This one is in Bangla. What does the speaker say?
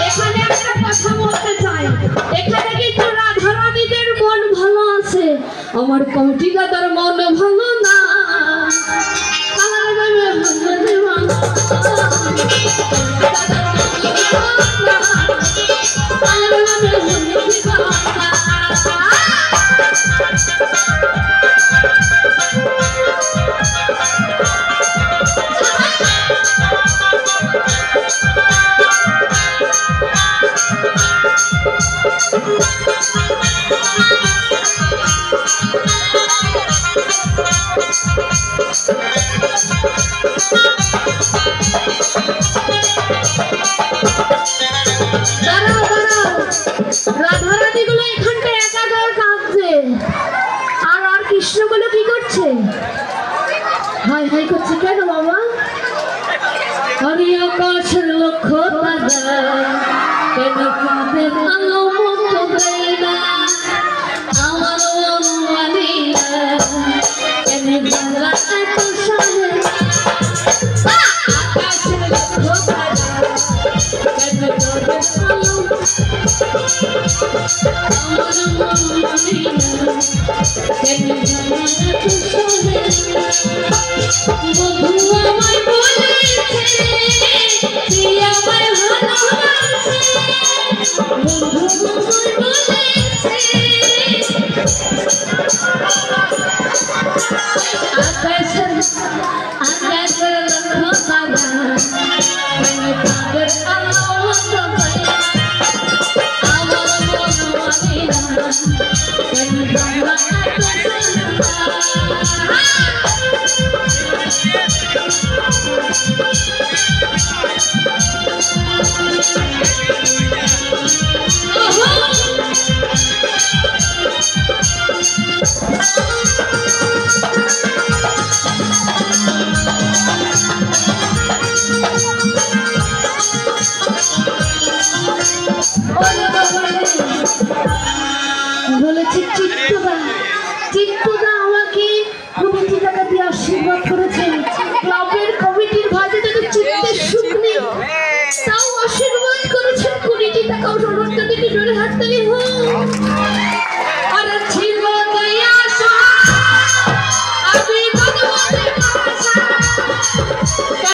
এখানে একটা কথা বলতে চাই, এখানে কিন্তু রাধারানীদের মন ভালো আছে, আমার কমিটি দাদার মন ভালো না। রাধারানী গুলো এখানটা একা একা কাঁদছে, আর আর কৃষ্ণ গুলো কি করছে? হাই হাই করছে কেন বাবা? হরি আকাশের লক্ষ্য তারা কেন কাঁদে আলো মুক্ত দেয় না, আমার অনুমানী কেন বাংলা এত সাহে আকাশের লক্ষ্য তারা কেন কাঁদে আলো আমার অনুমানী কেন বাংলা এত সাহে। বন্ধু আমায় বলেছে তুই আমায় ভালোবাসে, বন্ধু আমায় বলেছে আকাশের লক্ষ্য তারা কেন কাঁদে আলো আমার মনোমানী কেন বাংলা এত সাহে।